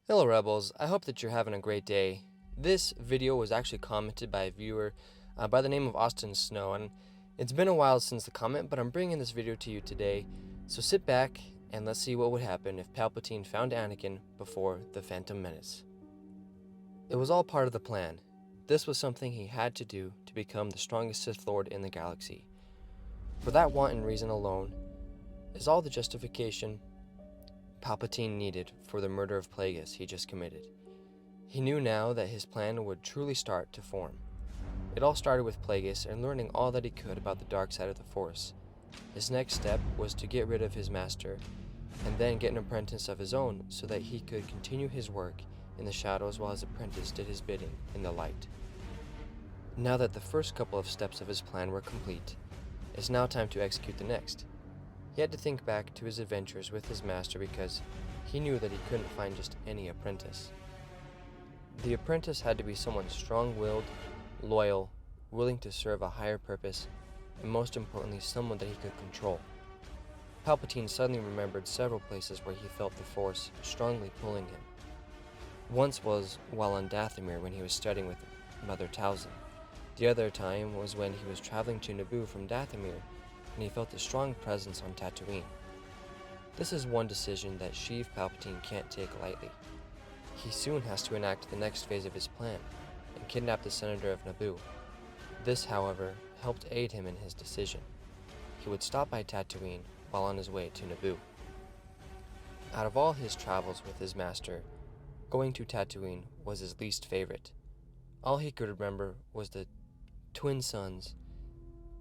Hello Rebels, I hope that you're having a great day. This video was actually commented by a viewer by the name of Austin Snow, and it's been a while since the comment, but I'm bringing this video to you today, so sit back and let's see what would happen if Palpatine found Anakin before the Phantom Menace. It was all part of the plan. This was something he had to do to become the strongest Sith Lord in the galaxy. For that wanton reason alone is all the justification Palpatine needed for the murder of Plagueis he just committed. He knew now that his plan would truly start to form. It all started with Plagueis and learning all that he could about the dark side of the Force. His next step was to get rid of his master, and then get an apprentice of his own so that he could continue his work in the shadows while his apprentice did his bidding in the light. Now that the first couple of steps of his plan were complete, it's now time to execute the next. He had to think back to his adventures with his master because he knew that he couldn't find just any apprentice. The apprentice had to be someone strong-willed, loyal, willing to serve a higher purpose, and most importantly, someone that he could control. Palpatine suddenly remembered several places where he felt the Force strongly pulling him. Once was while on Dathomir when he was studying with Mother Talzin. The other time was when he was traveling to Naboo from Dathomir, and he felt a strong presence on Tatooine. This is one decision that Sheev Palpatine can't take lightly. He soon has to enact the next phase of his plan, and kidnap the Senator of Naboo. This, however, helped aid him in his decision. He would stop by Tatooine while on his way to Naboo. Out of all his travels with his master, going to Tatooine was his least favorite. All he could remember was the twin suns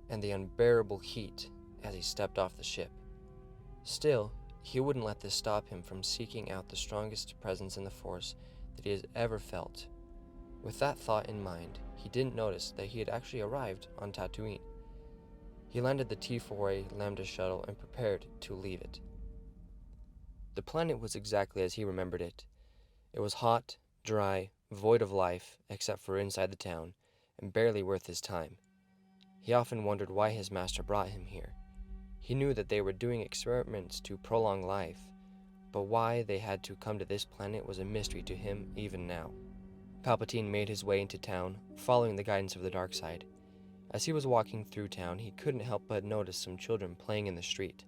and the unbearable heat as he stepped off the ship. Still, he wouldn't let this stop him from seeking out the strongest presence in the Force that he has ever felt. With that thought in mind, he didn't notice that he had actually arrived on Tatooine. He landed the T-4A Lambda shuttle and prepared to leave it. The planet was exactly as he remembered it. It was hot, dry, void of life except for inside the town, and barely worth his time. He often wondered why his master brought him here. He knew that they were doing experiments to prolong life, but why they had to come to this planet was a mystery to him even now. Palpatine made his way into town, following the guidance of the dark side. As he was walking through town, he couldn't help but notice some children playing in the street.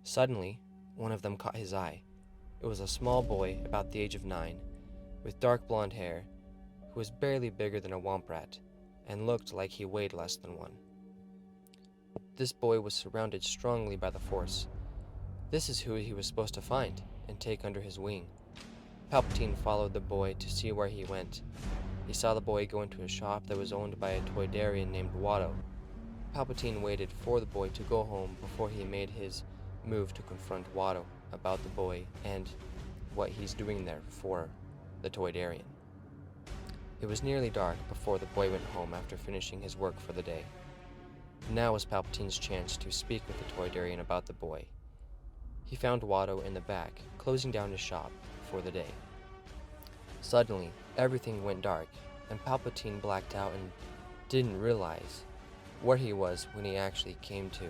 Suddenly, one of them caught his eye. It was a small boy about the age of 9, with dark blonde hair, who was barely bigger than a womp rat, and looked like he weighed less than one. This boy was surrounded strongly by the Force. This is who he was supposed to find and take under his wing. Palpatine followed the boy to see where he went. He saw the boy go into a shop that was owned by a Toydarian named Watto. Palpatine waited for the boy to go home before he made his move to confront Watto about the boy and what he's doing there for the Toydarian. It was nearly dark before the boy went home after finishing his work for the day. Now was Palpatine's chance to speak with the Toydarian about the boy. He found Watto in the back, closing down his shop for the day. Suddenly, everything went dark, and Palpatine blacked out and didn't realize where he was when he actually came to.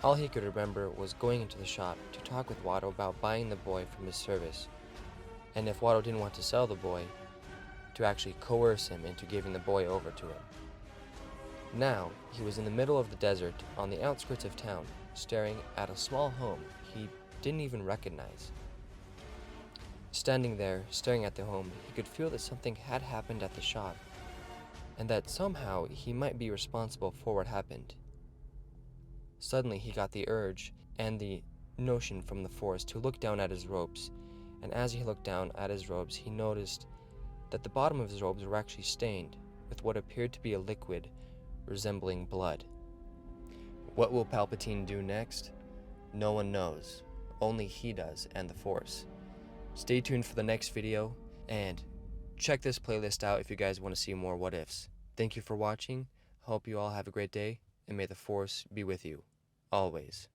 All he could remember was going into the shop to talk with Watto about buying the boy from his service, and if Watto didn't want to sell the boy, to actually coerce him into giving the boy over to him. Now, he was in the middle of the desert on the outskirts of town, staring at a small home he didn't even recognize. Standing there, staring at the home, he could feel that something had happened at the shop, and that somehow he might be responsible for what happened. Suddenly, he got the urge and the notion from the Force to look down at his robes, and as he looked down at his robes, he noticed that the bottom of his robes were actually stained with what appeared to be a liquid resembling blood. What will Palpatine do next? No one knows. Only he does, and the Force. Stay tuned for the next video, and check this playlist out if you guys want to see more what ifs. Thank you for watching. Hope you all have a great day, and may the Force be with you, always.